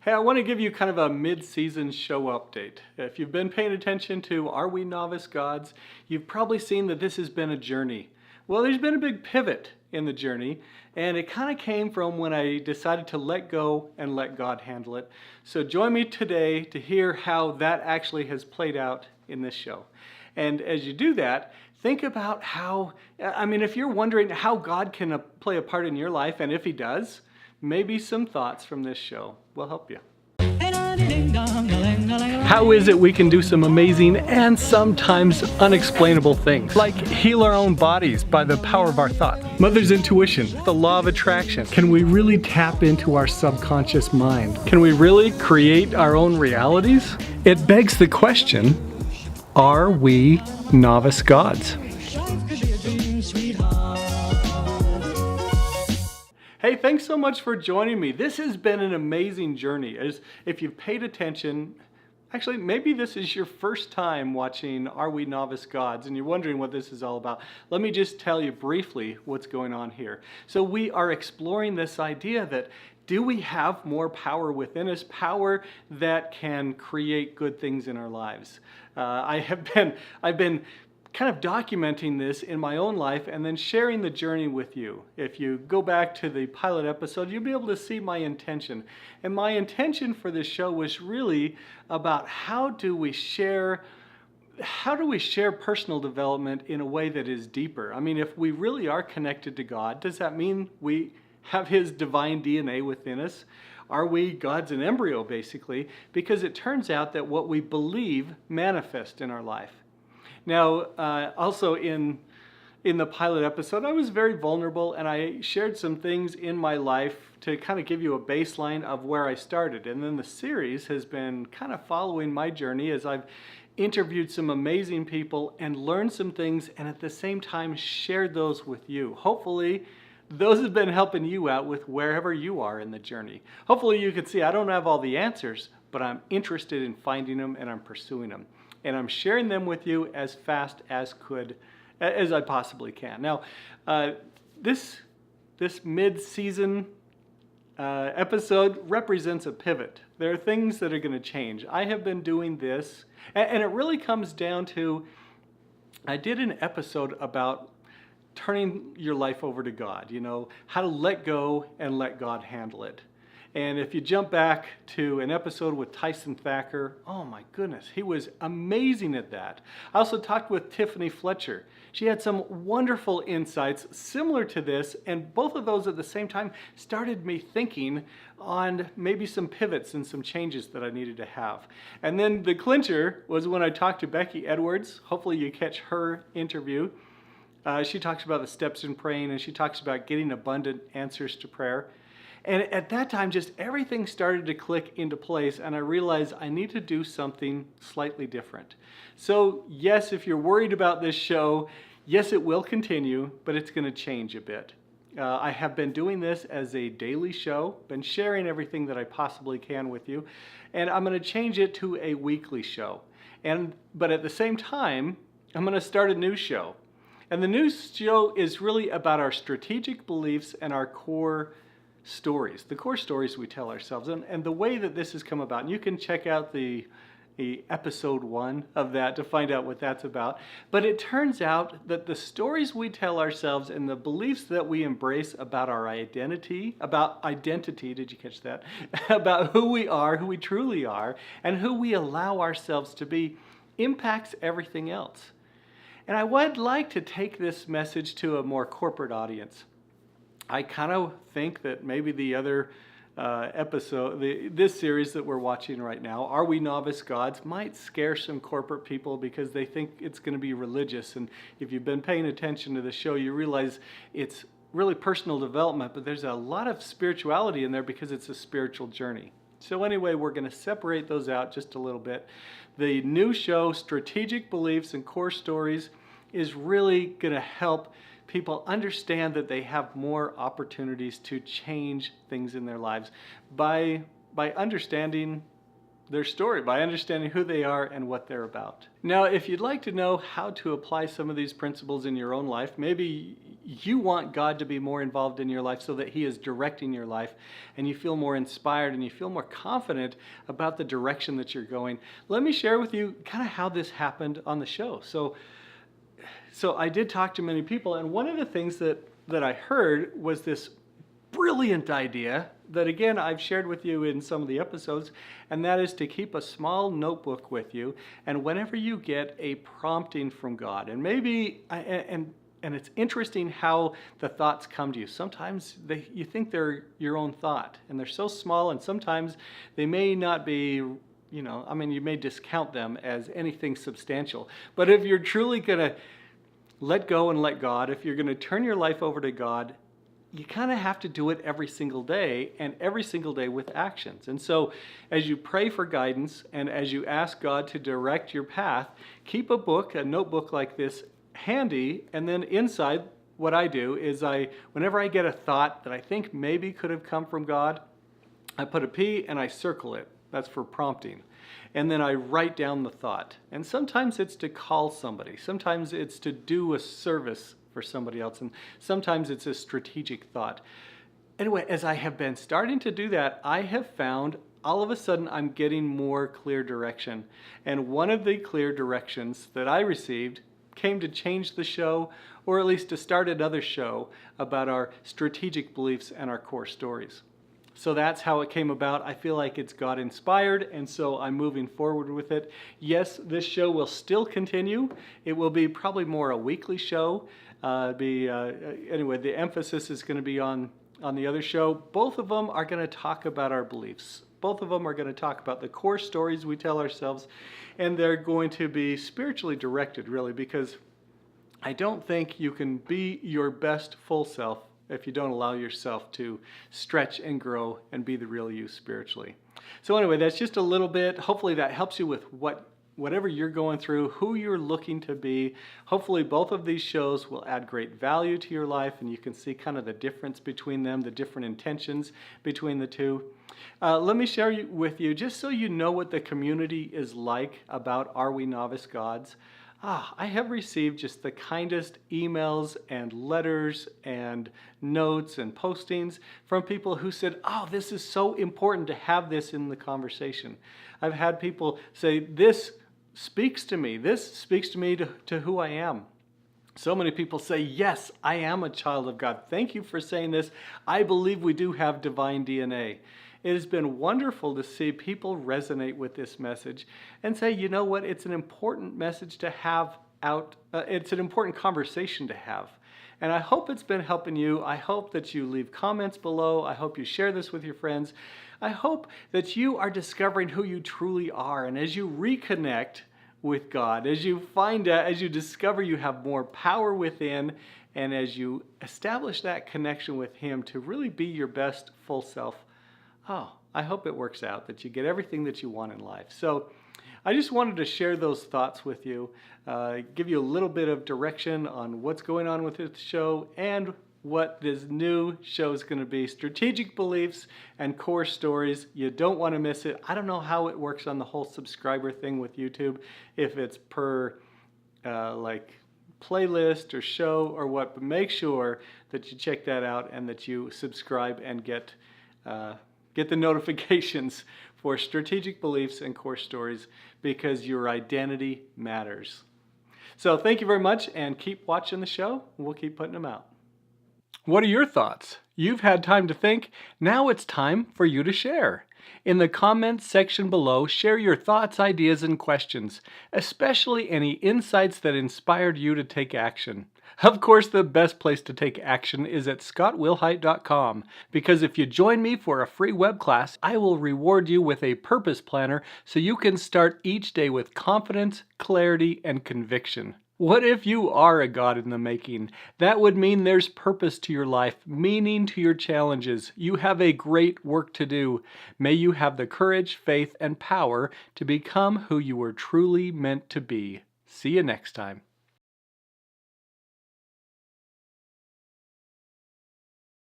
Hey, I want to give you kind of a mid-season show update. If you've been paying attention to Are We Novice Gods, you've probably seen that this has been a journey. Well, there's been a big pivot in the journey, and it kind of came from when I decided to let go and let God handle it. So join me today to hear how that actually has played out in this show. And as you do that, think about how, if you're wondering how God can play a part in your life, and if He does, maybe some thoughts from this show will help you. How is it we can do some amazing and sometimes unexplainable things, like heal our own bodies by the power of our thoughts? Mother's intuition, the law of attraction. Can we really tap into our subconscious mind? Can we really create our own realities? It begs the question, are we novice gods? Hey, thanks so much for joining me. This has been an amazing journey. If you've paid attention, actually, maybe this is your first time watching Are We Novice Gods and you're wondering what this is all about. Let me just tell you briefly what's going on here. So we are exploring this idea that do we have more power within us, power that can create good things in our lives? I've been kind of documenting this in my own life and then sharing the journey with you. If you go back to the pilot episode, you'll be able to see my intention. And my intention for this show was really about how do we share personal development in a way that is deeper? I mean, if we really are connected to God, does that mean we have His divine DNA within us? Are we God's an embryo, basically? Because it turns out that what we believe manifests in our life. Now, also in the pilot episode, I was very vulnerable and I shared some things in my life to kind of give you a baseline of where I started. And then the series has been kind of following my journey as I've interviewed some amazing people and learned some things and at the same time shared those with you. Hopefully, those have been helping you out with wherever you are in the journey. Hopefully you can see I don't have all the answers, but I'm interested in finding them and I'm pursuing them. And I'm sharing them with you as fast as I possibly can. Now, this mid-season episode represents a pivot. There are things that are going to change. I have been doing this, and it really comes down to, I did an episode about turning your life over to God, how to let go and let God handle it. And if you jump back to an episode with Tyson Thacker, oh my goodness, he was amazing at that. I also talked with Tiffany Fletcher. She had some wonderful insights similar to this, and both of those at the same time started me thinking on maybe some pivots and some changes that I needed to have. And then the clincher was when I talked to Becky Edwards. Hopefully you catch her interview. She talks about the steps in praying, and she talks about getting abundant answers to prayer. And at that time, just everything started to click into place, and I realized I need to do something slightly different. So yes, if you're worried about this show, yes, it will continue, but it's going to change a bit. I have been doing this as a daily show, been sharing everything that I possibly can with you, and I'm going to change it to a weekly show. But at the same time, I'm going to start a new show. And the new show is really about our strategic beliefs and our core stories, the core stories we tell ourselves, and the way that this has come about. And you can check out the episode 1 of that to find out what that's about. But it turns out that the stories we tell ourselves and the beliefs that we embrace about our identity, did you catch that? About who we are, who we truly are, and who we allow ourselves to be, impacts everything else. And I would like to take this message to a more corporate audience. I kind of think that maybe the other episode, this series that we're watching right now, Are We Novice Gods, might scare some corporate people because they think it's going to be religious. And if you've been paying attention to the show, you realize it's really personal development, but there's a lot of spirituality in there because it's a spiritual journey. So anyway, we're going to separate those out just a little bit. The new show, Strategic Beliefs and Core Stories, is really going to help people understand that they have more opportunities to change things in their lives by understanding their story, by understanding who they are and what they're about. Now, if you'd like to know how to apply some of these principles in your own life, maybe you want God to be more involved in your life so that He is directing your life and you feel more inspired and you feel more confident about the direction that you're going. Let me share with you kind of how this happened on the show. So I did talk to many people, and one of the things that I heard was this brilliant idea that, again, I've shared with you in some of the episodes, and that is to keep a small notebook with you, and whenever you get a prompting from God, and maybe, and it's interesting how the thoughts come to you. Sometimes you think they're your own thought, and they're so small, and sometimes they may not be, you may discount them as anything substantial. But if you're truly going to let go and let God, if you're going to turn your life over to God, you kind of have to do it every single day, and every single day with actions. And so as you pray for guidance and as you ask God to direct your path, keep a notebook like this handy, and then inside, what I do is whenever I get a thought that I think maybe could have come from God, I put a P and I circle it. That's for prompting. And then I write down the thought. And sometimes it's to call somebody. Sometimes it's to do a service for somebody else. And sometimes it's a strategic thought. Anyway, as I have been starting to do that, I have found all of a sudden I'm getting more clear direction. And one of the clear directions that I received came to change the show, or at least to start another show about our strategic beliefs and our core stories. So that's how it came about. I feel like it's God inspired, and so I'm moving forward with it. Yes, this show will still continue. It will be probably more a weekly show. Anyway, the emphasis is going to be on the other show. Both of them are going to talk about our beliefs. Both of them are going to talk about the core stories we tell ourselves, and they're going to be spiritually directed, really, because I don't think you can be your best full self if you don't allow yourself to stretch and grow and be the real you spiritually. So anyway, that's just a little bit. Hopefully that helps you with whatever you're going through, who you're looking to be. Hopefully both of these shows will add great value to your life, and you can see kind of the difference between them, the different intentions between the two. Let me share with you, just so you know what the community is like about Are We Novice Gods. I have received just the kindest emails and letters and notes and postings from people who said, oh, this is so important to have this in the conversation. I've had people say, this speaks to me. This speaks to me to who I am. So many people say, yes, I am a child of God. Thank you for saying this. I believe we do have divine DNA. It has been wonderful to see people resonate with this message and say, you know what, it's an important message to have out. It's an important conversation to have. And I hope it's been helping you. I hope that you leave comments below. I hope you share this with your friends. I hope that you are discovering who you truly are. And as you reconnect with God, as you find out, as you discover you have more power within, and as you establish that connection with Him to really be your best full self, I hope it works out, that you get everything that you want in life. So I just wanted to share those thoughts with you, give you a little bit of direction on what's going on with this show and what this new show is going to be. Strategic beliefs and core stories. You don't want to miss it. I don't know how it works on the whole subscriber thing with YouTube, if it's per playlist or show or what, but make sure that you check that out and that you subscribe and get the notifications for strategic beliefs and core stories, because your identity matters. So thank you very much, and keep watching the show. We'll keep putting them out. What are your thoughts? You've had time to think. Now it's time for you to share. In the comments section below, share your thoughts, ideas, and questions, especially any insights that inspired you to take action. Of course, the best place to take action is at scottwilhite.com, because if you join me for a free web class, I will reward you with a purpose planner so you can start each day with confidence, clarity, and conviction. What if you are a God in the making? That would mean there's purpose to your life, meaning to your challenges. You have a great work to do. May you have the courage, faith, and power to become who you were truly meant to be. See you next time.